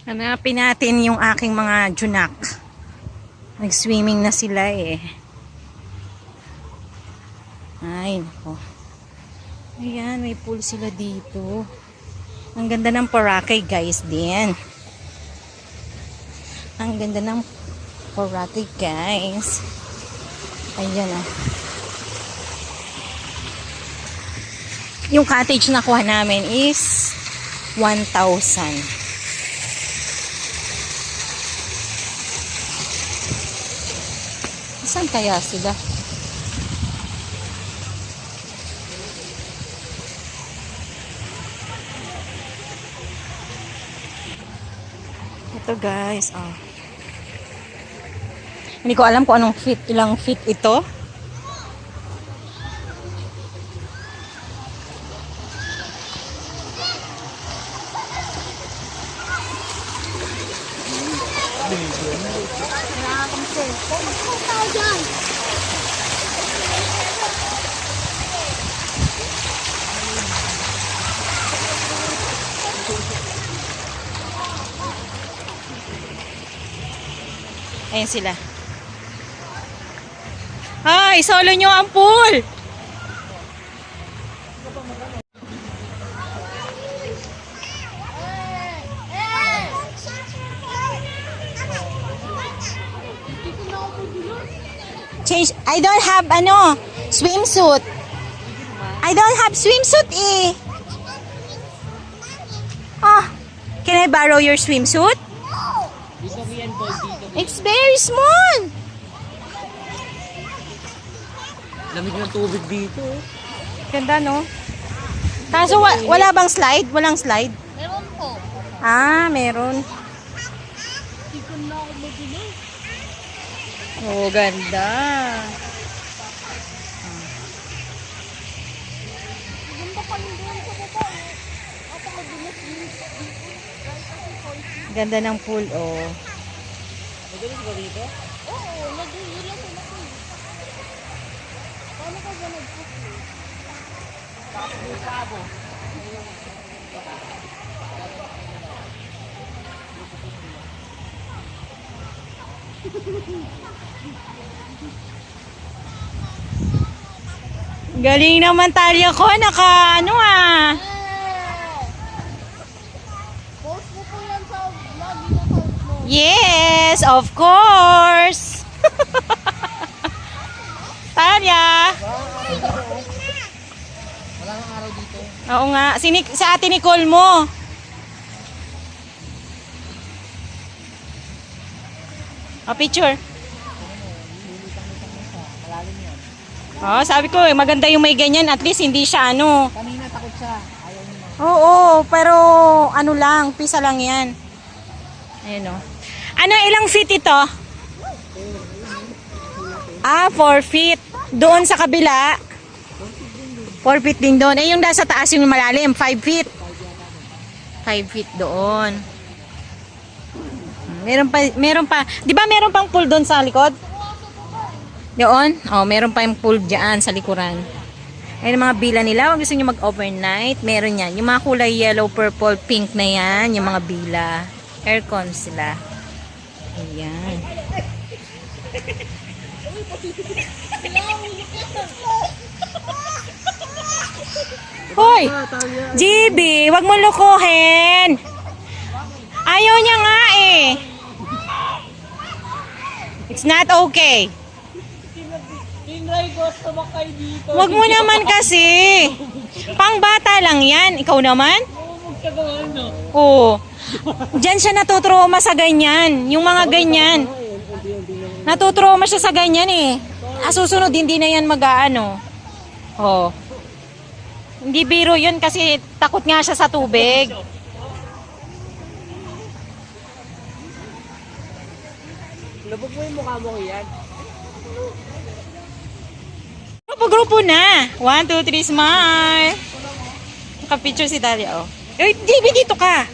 Hanapin natin yung aking mga junak. Nag-swimming na sila eh. Ay, nako. Ayan, may pool sila dito. Ang ganda ng Boracay guys din. Ang ganda ng Boracay guys. Ayan ah. Yung cottage na kuha namin is 1,000. Saan kaya sila? Ito guys, oh. Hindi ko alam kung anong feet, ilang feet ito. Ayan sila. Ay, solo nyo ang pool! Change. I don't have swimsuit. I don't have swimsuit eh. Oh, can I borrow your swimsuit? It's very small. Lamig ng tubig dito. Ganda no? Kaso wala bang slide? Walang slide? Meron po. Ah, meron. Dito na ako mabili. Oh, ganda. Ganda pa rin doon sa baba. Ako mabilis dito. Ganda ng pool, oh. Magaling ba dito? Oo, nag-iila sila ko. Paano ka ba nag-puso? Sabo. Galing naman talya ko. Post mo po yan sa vlog yung account mo. Yes, of course. Talya. Wala nang araw dito. Oo nga. Sa ate Nicole mo. Picture. Oh, sabi ko, maganda yung may ganyan. At least hindi siya Kanina takot siya. Ayaw niya. Oo, pero lang, pisa lang yan. Ayan o. Ilang feet ito? 4 feet. Doon sa kabila, 4 feet din doon. Yung nasa taas yung malalim, 5 feet. 5 feet doon. Meron pa. Di ba meron pang pool doon sa likod? Doon? Meron pa yung pool dyan sa likuran. Ayun mga bila nila. Kung gusto nyo mag-overnight, meron yan. Yung mga kulay yellow, purple, pink na yan. Yung mga bila. Aircon sila. Ayan. Hoy! GB, wag mo lukuhin. Ayaw niya nga eh. It's not okay. Tinry ko sumakay dito. Wag mo naman kasi. Pangbata lang yan. Ikaw naman? Magtagaan no. Oo. Diyan siya natutroma sa ganyan. Yung mga ganyan. Natutroma siya sa ganyan eh. Susunod, hindi na yan mag-aano. Oh. Hindi biro yun kasi takot nga siya sa tubig. Labog mo yung mukha mo yan. Grupo na. 1, 2, 3, smile. Nakapicture si Dalia, oh. Uy, DB, dito ka.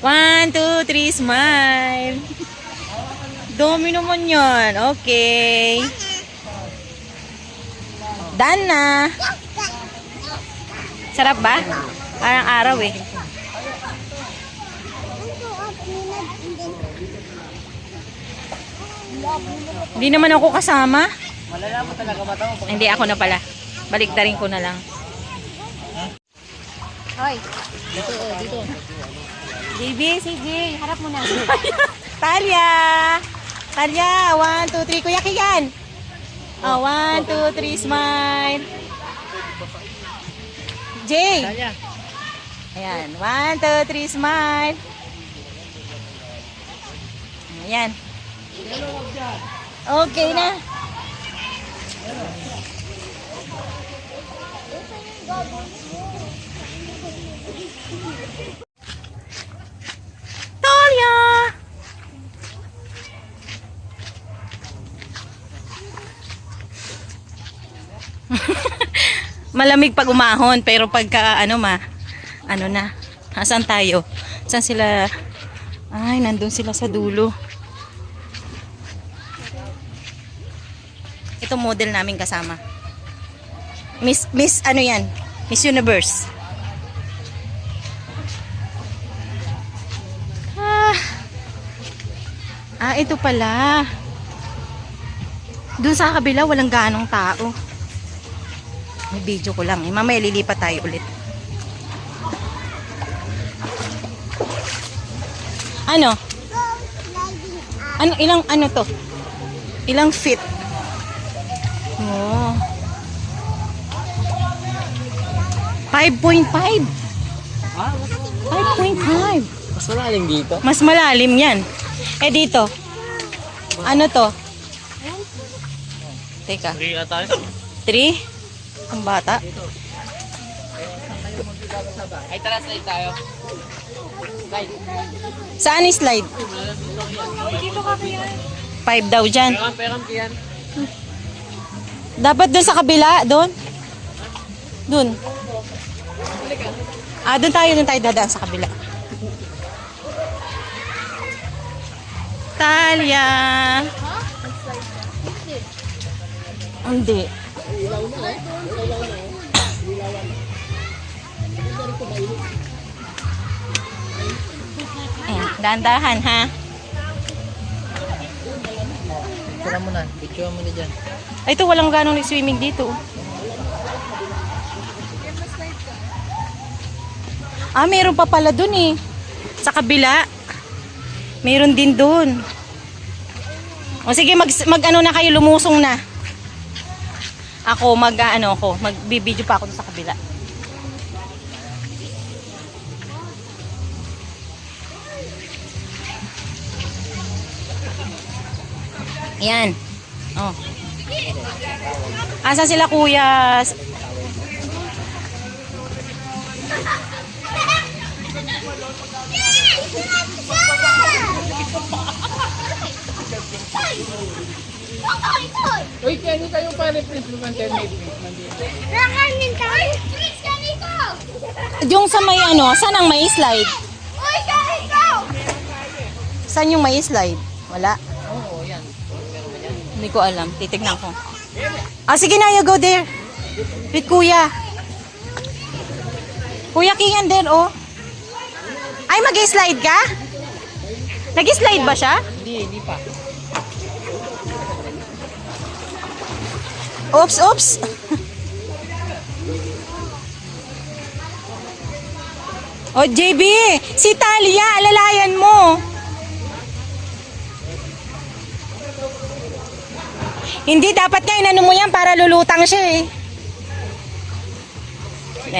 1, 2, 3, smile. Dami naman yan. Okay. Done na. Sarap ba? Parang araw eh. Hindi naman ako kasama. Malalaman talaga ba ito? Hindi, ako na pala. Baliktarin ko na lang. Hoy. Dito. JB, sige. Harap mo na. Talia! Talia, 1, 2, 3. Kuya Kian. Oh, 1, 2, 3, smile. Jay. Daya. Ayan, 1, 2, 3, smile. Ayan. Okay na. Talia! Malamig pag umahon, pero pagka ano na. Saan tayo? Saan sila? Ay, nandun sila sa dulo. Ito model namin kasama. Miss ano yan? Miss Universe. Ito pala. Doon sa kabila walang ganong tao. May video ko lang. Mamaya lilipat tayo ulit. Ano? Ilang ano to? Ilang feet? Oh. 5.5. Ah, 5.5. mas malalim dito. Mas malalim yan. Dito. Ano to? Teka. 3 ata. 3? Ang bata. Ay, tara, slide tayo. Slide. Saan slide? 5 daw dyan. Peram yan. Dapat dun sa kabila. Doon. Doon. Doon tayo dadaan sa kabila. Talia. Hindi. Dahan-dahan ha. Tira mo na. Picture mo na dyan. Ito walang ganong swimming dito. Meron pa pala dun eh. Sa kabila. Meron din dun. O sige, mag ano na kayo, lumusong na. Ako, magbibideo pa ako dun sa kabila. Ayan. Oh. Asa sila kuya? Uy, kaya tayo pa replace ng teammate. Nakanin tayo. Chris, ganito. Yung sa may saan ang may slide? Uy, ganito. Saan yung may slide? Wala. Oo, yan. Hindi ko alam. Titignan ko. Sige na, you go there. With kuya. Kuya Kian there, oh. Ay, mag-slide ka? Nag-slide ba siya? Hindi pa. Oops. Oh, JB, si Talia, alalayan mo. Hindi, dapat nga inano mo yan para lulutang siya eh.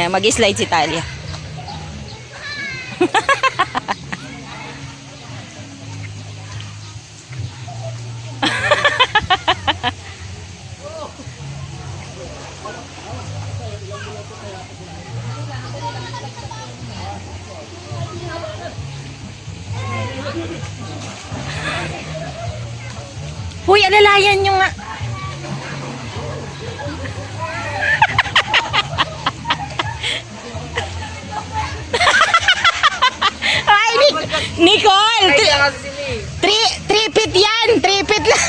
Mag-slide si Talia. Huy, alalayan nyo nga. Ay, Nicole! 3 feet yan! 3 feet lang!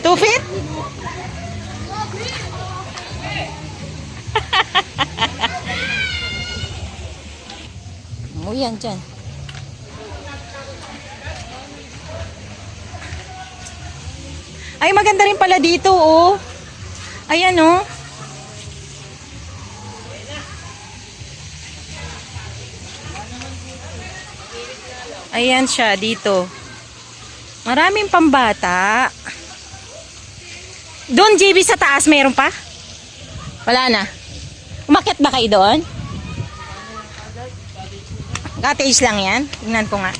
2 feet? Yan dyan. Ay, maganda rin pala dito, oh. Ayan, oh. Ayan siya, dito. Maraming pambata. Doon, JB, sa taas, mayroon pa? Wala na. Umakyat ba kayo doon? Cottage lang yan. Tingnan ko nga.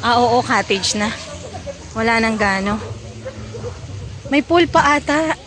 Ah, oo, cottage na. Wala nang gano. May pool pa ata.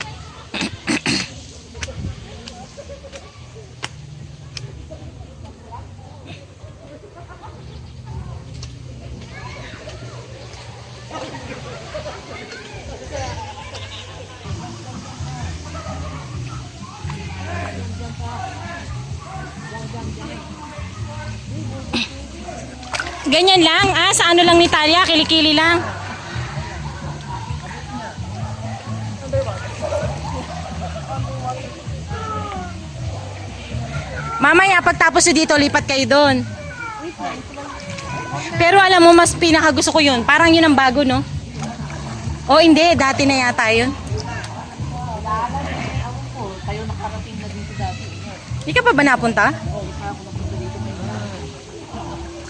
Ganyan lang. Ah, sa ano lang ni Talia, kilikili lang. Mamaya, pagtapos nyo dito, lipat kayo doon. Pero alam mo, mas pinakagusto ko yun. Parang yun ang bago, no? O hindi, dati na yata yun. Hindi ka pa ba napunta?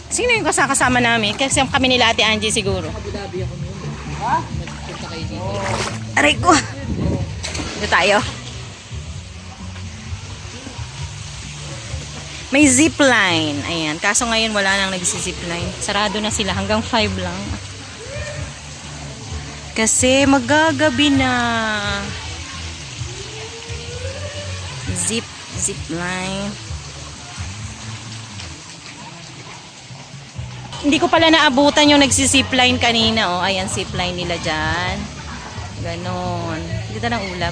Sino yung kasama namin? Kasi kami nila Ate Angie siguro. Aray ko. Dito tayo. May zipline. Ayan. Kaso ngayon wala nang nag-zipline. Sarado na sila. Hanggang 5 lang. Kasi magagabi na. Zipline. Hindi ko pala naabutan yung nagsisipline kanina. Oh, ayan, zipline nila dyan. Ganon. Dito ng ulap.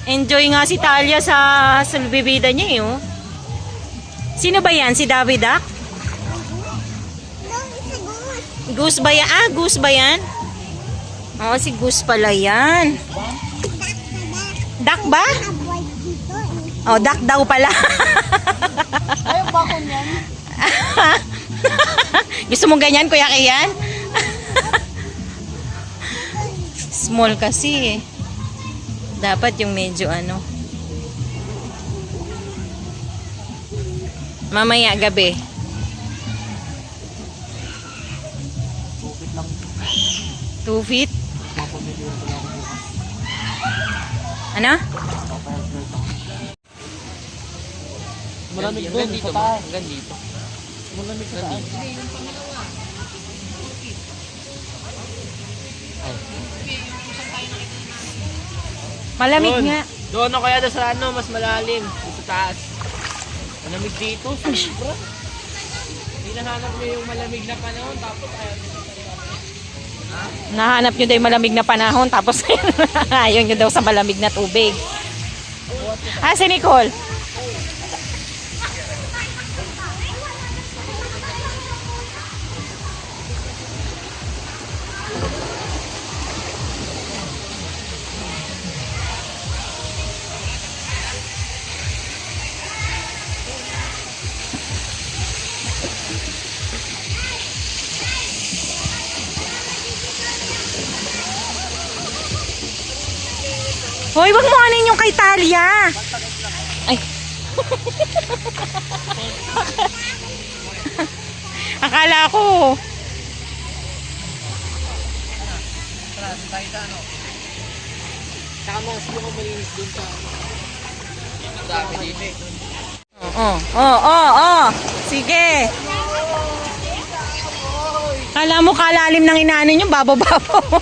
Enjoy nga si Talia sa bibida niya, eh. Oh. Sino ba yan? Si David Duck? Goose ba yan? Ah, Goose ba yan? Oo, si Goose pala yan. Duck ba? Oh, duck daw pala. Ayaw ba ko niyan? Gusto mo ganyan, Kuya Kian? Small kasi eh. Dapat yung medyo ano. Mamaya gabi. 2 feet? Ano? Malamig doon dito ba? Hanggang dito. Malamig sa dito. Malamig Doon. nga. Doon o kaya sa ano, mas malalim. Sa taas. Malamig dito. Sobra. Hinahanap mo yung malamig na panahon. Tapos ayaw. Nahanap nyo daw yung malamig na panahon tapos ayaw nyo daw sa malamig na tubig. Ah, si Nicole. Hoy, wag mo anin yung kay Talia. Ay. Akala ko. Saka mga sila ko malinis doon sa... Dami dito. Oo. Sige. Kala mo kalalim ng inaano nyo, babo-babo.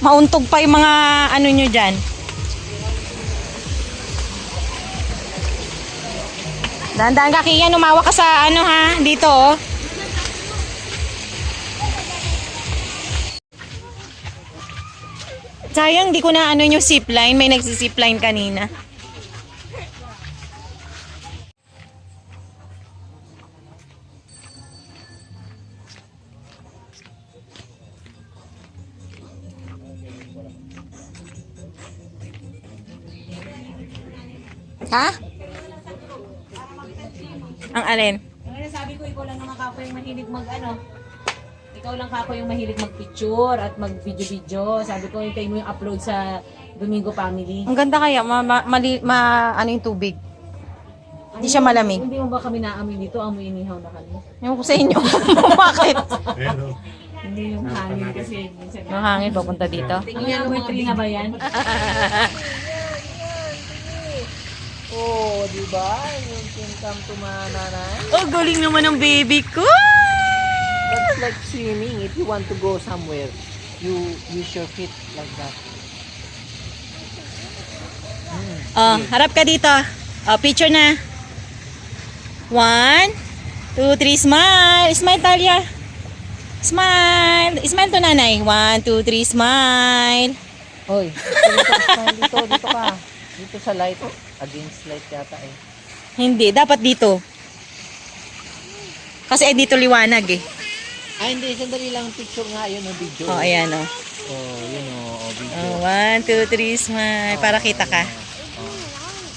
Mauntog pa yung mga ano nyo dyan. Dahan-dahan ka, Kian, umawa ka sa ano ha, dito oh. Sayang, di ko na ano yung zipline, may nagsi-zipline kanina. Ha? Ang alin? Yung sabi ko, ikaw lang naman kako yung mahilig ikaw lang kako yung mahilig mag-picture at mag-video-video. Sabi ko, hintayin mo yung upload sa Domingo Family. Ang ganda kaya, ano yung tubig? Hindi siya malamig. Hindi mo ba kami naamoy dito? Amoy inihaw na kami. Ewan ko sa inyo. Bakit? Hindi yung hangin kasi. Yung hangin papunta dito? Tingnan mo tree na ba yan? Oh, di ba? Yung come to mananay. Oh, galing naman ng baby ko! That's like swimming. If you want to go somewhere, you use your feet like that. Oh, harap ka dito. Oh, picture na. 1, 2, 3, smile. Smile, Talia. Smile. Smile to nanay. 1, 2, 3, smile. Hoy, dito ka. Dito sa light. Against light yata eh. Hindi, dapat dito. Kasi dito liwanag eh. Ay, hindi. Sandali lang picture nga. Yun o, video. Oh, ayan oh. Oh, yun o, video. Oh, 1, 2, 3, smile. Para kita ka.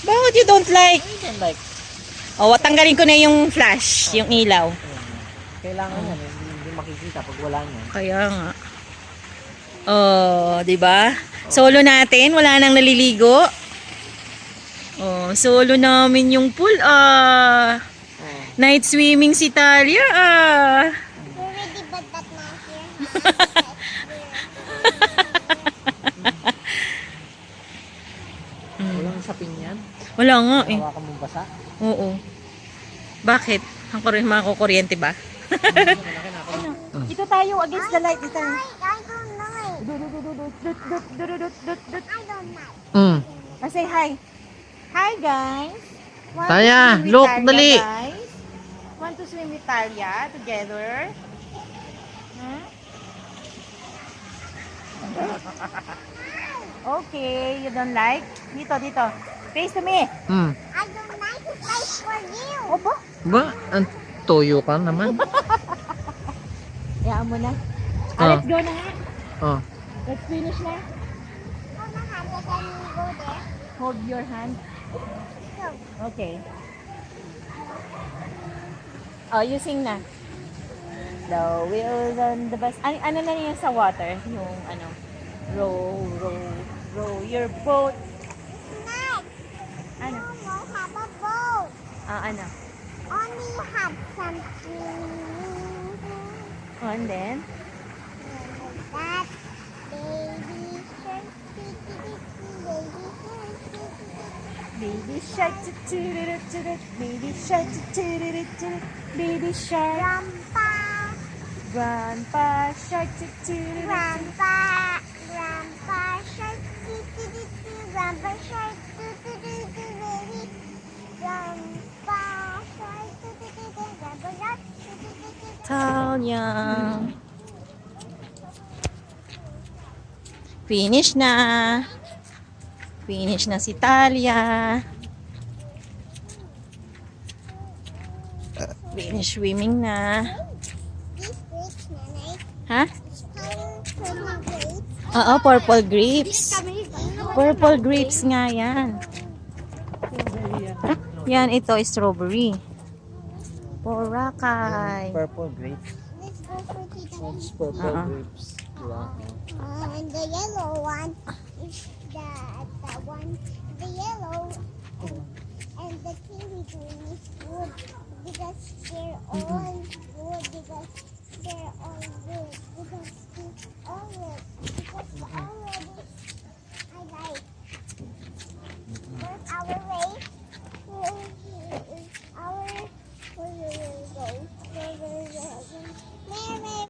Bakit you don't like? I don't like. Oh, tanggalin ko na yung flash, yung ilaw. Kailangan yan. Hindi makikita pag wala niyan. Kaya nga. Oh, 'di ba? Solo natin, wala nang naliligo. Oh, solo namin yung pool. Night swimming si Talia. Already but that not here. Walang sapin yan. Wala nga eh. Hawakan mo basa. Oo. Bakit? Mga kukuryente ba? Dito tayo against the light. Dito. I don't like. I don't like. Say hi. Hi guys. Want Taya, to swim with look, Talia, dali. guys? Want to swim with Talia together? Hmm? Okay, you don't like? Dito. Face to me. I don't like to play for you. Opo. Ba? Ang toyo ka naman. Yaan mo na. Let's go na nga. Oh. Let's finish na. Oh, my hand, can you go there? Hold your hand. Go. Okay. Oh, you sing na. The wheels on the bus. Ano na yan sa water? Yung ano, row your boat. Nice. Ano? No, have a boat. Ano? Only have something. Oh, and then? That baby shark, baby shark, Baby shark, baby shark, grandpa, grandpa shark, grandpa shark, grandpa shark, baby, grandpa shark, grandpa shark, Talia. Finish na. Finish na si Talia. Finish swimming na. These grapes, nanay. Ha? Purple grapes. Oo, purple grapes. Purple grapes nga yan. Yan, ito strawberry. Boracay. Purple grapes. Let's go for Tita. It's purple grapes. Diba? And the yellow one is the one, the yellow, and the kiwi green is good because they're all good because